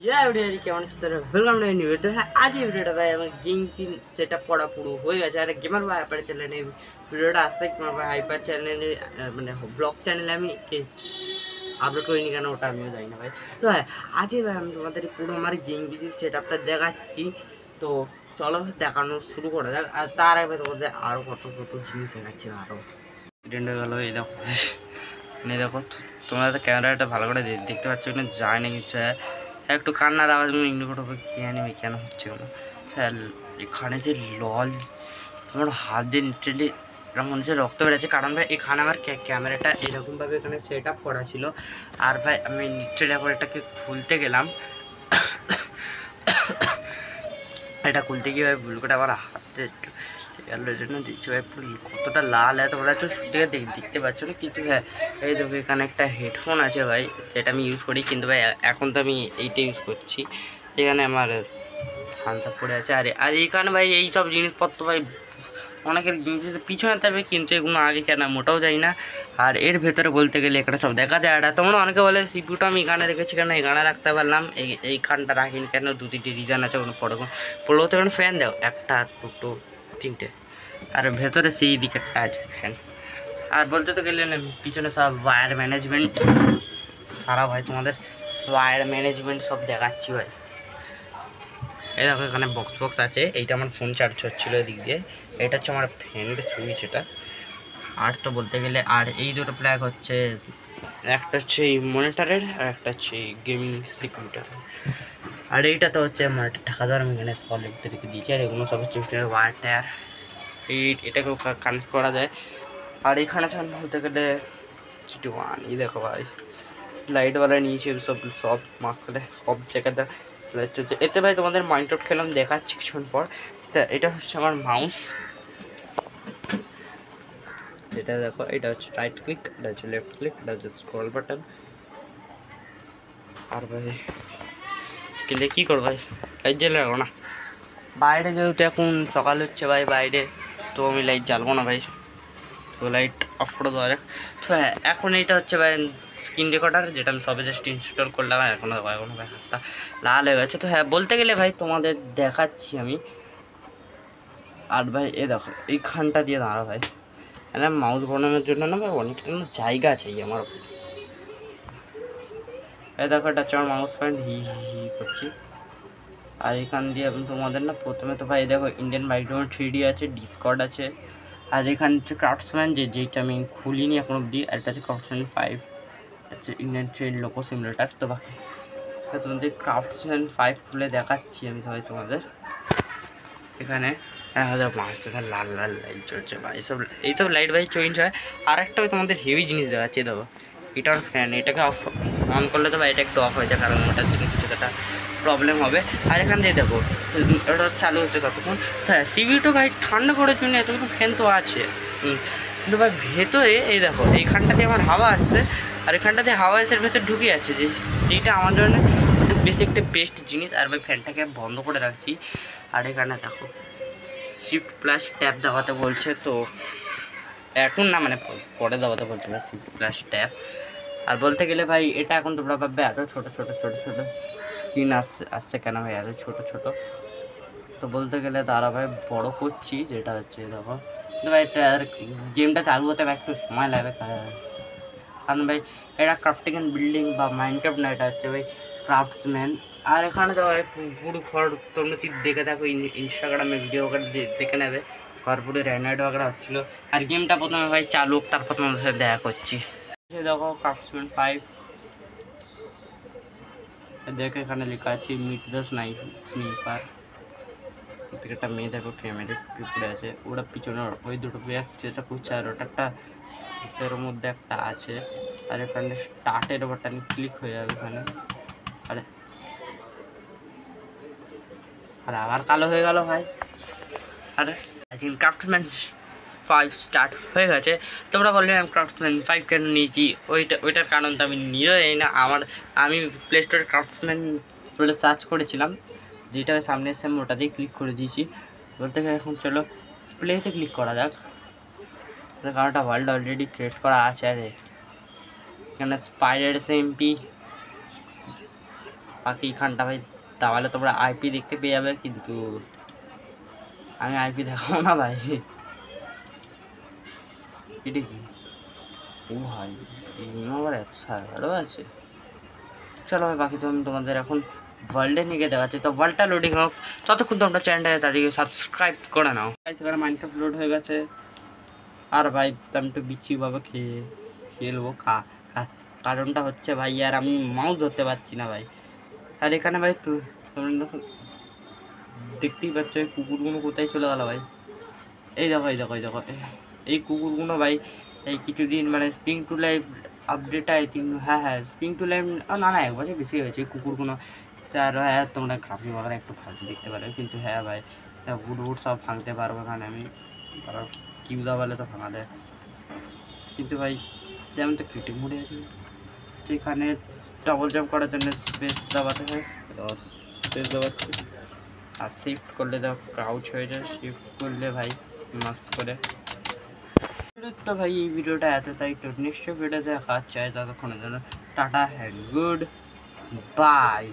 কেমন আছে তারা ওয়েলকাম টু নিউ ভিডিও। হ্যাঁ, আজ এই ভিডিওটা ভাই আমার গেমিং সেট আপ করা পুরো হয়ে গেছে। আর গেমার ভাই হাইপার চ্যানেলে এই ভিডিওটা আসছে। গেমার ভাই হাইপার চ্যানেলে মানে ব্লগ চ্যানেলে আমি আপলোড করিনি কেন ওটা আমিও জানি না ভাই। তো হ্যাঁ, আজই ভাই আমি তোমাদের পুরো আমার গেমিং পিসির সেট আপটা দেখাচ্ছি। তো চলো দেখানো শুরু করা যাক। আর তার আগে তোমাদের আরও কত কত জিনিস দেখাচ্ছি আরও ট্রেন্ড হয়ে গেলো। এই দেখো এই দেখো, তোমরা তো ক্যামেরাটা ভালো করে দেখতে পাচ্ছ না, যায় না কিছু। একটু কান্নার আওয়াজ ইগনোর করবো, কে আনিবে কেন হচ্ছে কেন। এখানে যে লল তোমার হাত দিয়ে লিটারেলি মনে হচ্ছে রক্ত বেড়েছে, কারণ ভাই এখানে আমার ক্যামেরাটা এরকমভাবে এখানে সেট আপ করা ছিল। আর ভাই আমি লিটারেলি এখন এটাকে খুলতে গেলাম, এটা খুলতে গিয়ে ভাই ভুল করে আমার হাতে গেলোর জন্য দিচ্ছি ভাই পুরো কতটা লাল আছে, তোমরা একটু সত্যি দেখতে পাচ্ছ না। কিন্তু হ্যাঁ, এই দেখো এখানে একটা হেডফোন আছে ভাই, যেটা আমি ইউজ করি, কিন্তু ভাই এখন তো আমি এইটা ইউজ করছি। এখানে আমার থামস আপ পড়ে আছে। আর এখানে ভাই এই সব জিনিসপত্র ভাই অনেকের পিছনে থাকবে, কিন্তু এগুলো আগে কেন মোটাও যায় না। আর এর ভেতরে বলতে গেলে এখানে সব দেখা যায়। আর তোমরা অনেকে বলে সিপিউটা আমি এখানে রেখেছি কেন, এখানে রাখতে পারলাম, এইখানটা রাখিনি কেন, 2-3টি রিজন আছে। কোনো পড়বো তো এখানে ফ্যান দাও, 1, 2, 3টে। আর ভেতরে সেই দিকে একটা আছে ফ্যান। আর বলতে তো গেলে পিছনে সব ওয়্যার ম্যানেজমেন্ট সারা ভাই, তোমাদের ওয়্যার ম্যানেজমেন্ট সব দেখাচ্ছি ভাই। এই দেখো এখানে বক্স আছে, এইটা আমার ফোন চার্জ হচ্ছিলো এদিক দিয়ে। এটা হচ্ছে আমার ফ্যানের সুইচ এটা। আর তো বলতে গেলে আর এই দুটো প্লাগ হচ্ছে, একটা হচ্ছে এই মনিটরের আর একটা হচ্ছে গেমিং সিপিউটার। আর এইটা তো হচ্ছে আমার ঢাকা দেওয়ার আমি এখানে সলিডটা রেখে দিয়েছি। আর এগুলো সব হচ্ছে ওয়্যার টায়ার, এটাকেও কানেক্ট করা যায়। আর এখানে যখন বলতে গেলে এই দেখো ভাই লাইটওয়ালা নিয়েছে, সব মাঝখানে সব জায়গাতে লাইট চলছে। এতে ভাই তোমাদের মাইন্ডআউট খেলাম, দেখাচ্ছি কিছুক্ষণ পর। তা এটা হচ্ছে আমার মাউস, এটা দেখো, এটা হচ্ছে রাইট ক্লিক, এটা হচ্ছে লেফট ক্লিক, এটা হচ্ছে স্ক্রল বাটন। আর ভাই কিনলে কী করবো ভাই, লাইট জ্বালে রাখবো না বাইরে, যেহেতু এখন সকাল হচ্ছে ভাই বাইরে, তো আমি লাইট জ্বালবো না ভাই, তো লাইট অফ করে দেওয়া যাক। তো হ্যাঁ, এখন এইটা হচ্ছে ভাই স্ক্রিন রেকর্ডার, যেটা আমি সবে জাস্ট ইনস্টল করলাম। এখনও ভাই হাতটা লাল হয়ে গেছে। তো হ্যাঁ, বলতে গেলে ভাই তোমাদের দেখাচ্ছি আমি। আর ভাই এ দেখো এইখানটা দিয়ে দাঁড়া ভাই, মানে মাউস বানানোর জন্য না ভাই অনেকটা জায়গা চাই আমার। এই দেখো এটা হচ্ছে আমার মাউস পয়েন্ট, হি করছি। আর এখান দিয়ে আমি তোমাদের না প্রথমে তো ভাই দেখো ইন্ডিয়ান মাইক্রোফোন 3D আছে, ডিসকর্ড আছে। আর এখানে হচ্ছে ক্রাফটসম্যান, যেইটা আমি খুলিনি এখন অব্দি। আর এটা হচ্ছে ক্রাফটসম্যান 5, হচ্ছে ইন্ডিয়ান ট্রেন লোকো সিমুলেটার। তো বাকি তোমাদের ক্রাফটসম্যান 5 খুলে দেখাচ্ছি আমি ভাই তোমাদের। এখানে মাছ থেকে লাল লাল লাইট চলছে ভাই, এইসব লাইট ভাই চেঞ্জ হয়। আর একটা তোমাদের হেভি জিনিস দেখাচ্ছি, দেখো এটার ফ্যান, এটাকে অন করলে তো ভাই এটা একটু অফ হয়ে যায়, কারণ ওটার জন্য কিছু একটা প্রবলেম হবে। আর এখান দিয়ে দেখো ওটা চালু হচ্ছে ততক্ষণ। তো হ্যাঁ, সিভিটা ভাই ঠান্ডা করার জন্য এতগুলো ফ্যান তো আছে, কিন্তু ভাই ভেতরে এই দেখো এইখানটাতে আমার হাওয়া আসছে, আর এখানটাতে হাওয়া এসে ভেতরে ঢুকে যাচ্ছে, যেইটা আমার জন্য খুব বেশি একটা বেস্ট জিনিস। আর ভাই ফ্যানটাকে বন্ধ করে রাখছি। আর এখানে দেখো শিফট প্লাস ট্যাপ দাবাতে বলছে, তো এখন না মানে পরে দাবাতে বলছে ভাই শিফট প্লাস ট্যাপ। আর বলতে গেলে ভাই এটা এখন তোমরা ভাববে এত ছোটো ছোটো স্ক্রিন আসছে কেন ভাই, এত ছোটো। তো বলতে গেলে তারা ভাই বড় করছি, যেটা হচ্ছে দেখো। কিন্তু ভাই এটা গেমটা চালু হতে একটু সময় লাগবে, কারণ ভাই এটা ক্রাফটিং অ্যান্ড বিল্ডিং বা মাইনক্রাফট না, এটা হচ্ছে ভাই ক্রাফটসম্যান। আর এখানে তো ভাই পুরো ঘর তোমরা দেখে থাকো, ইনস্টাগ্রামে ভিডিও দেখে নেবে, ঘর পুরো র্যান্ডাইড বাগড়া হচ্ছিলো। আর গেমটা প্রথমে ভাই চালুক, তারপর তোমাদের সাথে দেখা করছি। দেখো ক্রাফটসম্যান 5 দেখো, এখানে লেখা আছে মিট দ্য স্নাইপার। থেকে একটা মেয়ে দেখো ক্যামেরা পড়ে আছে, ওটা পিছনে ওই দুটো ব্যাগ যেটা করছে, আর ওটা একটা ভিতরের মধ্যে একটা আছে। আর এখানে স্টার্টের বাটন ক্লিক হয়ে যাবে এখানে। আরে আবার কালো হয়ে গেল ভাই। আরে আজকে ক্রাফটসম্যান 5 স্টার্ট হয়ে গেছে। তোমরা বললে আমি ক্রাফটসম্যান 5 কেন নিয়েছি, ওইটার কারণ তো আমি নিজেও জানি না। আমি প্লে স্টোরে ক্রাফটসম্যান বলে সার্চ করেছিলাম, যেটা সামনে এসে আমি ওটাতেই ক্লিক করে দিয়েছি। বলতে গেলে এখন চলো প্লেতে ক্লিক করা যাক, কারণ একটা ওয়ার্ল্ড অলরেডি ক্রিয়েট করা আছে। আরে এখানে স্পাইডার SMP বাকি এখানটা ভাই তাহলে তোমরা আইপি দেখতে পেয়ে যাবে, কিন্তু আমি আইপি দেখাবো না ভাই। এটা কি? ও ভাই এমন আবার এত সার্ভারও আছে। চলো ভাই বাকি তো আমি তোমাদের এখন ওয়ার্ল্ডে নিয়ে গিয়ে দেখাচ্ছি। তো ওয়ার্ল্ডটা লোডিং হোক, ততক্ষণ তোমরা চ্যানেলটা তাদেরকে সাবস্ক্রাইব করে নাও। সেখানে মাইনক্রাফট লোড হয়ে গেছে। আর ভাই আমি একটু বিচ্ছিভাবে খেলবো কারণটা হচ্ছে ভাই আর আমি মাউস ধরতে পারছি না ভাই। আর এখানে ভাই তোমরা দেখতেই পাচ্ছ এই কুকুরগুলো কোথায় চলে গেল ভাই। এই দেখো এই দেখো এই দেখো এই কুকুরগুলো ভাই এই কিছুদিন মানে spring to life update I think, হ্যাঁ স্প্রিং টু লাইফ না না 1 বছর বেশি হয়েছে এই কুকুরগুলো। আর হ্যাঁ তোমরা গ্রাফিক বাগারে একটু ফালতু দেখতে পারো, কিন্তু হ্যাঁ ভাই উড সব ভাঙতে পারবো এখানে আমি। তারা কিউ দাবালে তো ভাঙা দেয়, কিন্তু ভাই যেমন তো ক্রিটিক মোডে আছে। যেখানে ডবল জাম্প করার জন্য স্পেস দাবাতে হয়, স্পেস দাবাচ্ছি। আর শিফট করলে তো ক্রাউচ হয়ে যায়, শিফট করলে ভাই মাস্ত করে। তো ভাই এই ভিডিওটা এতটাই, তো নেক্সট ভিডিও দেখা চাই ততক্ষণের জন্য টাটা হ্যান্ড গুড বাই।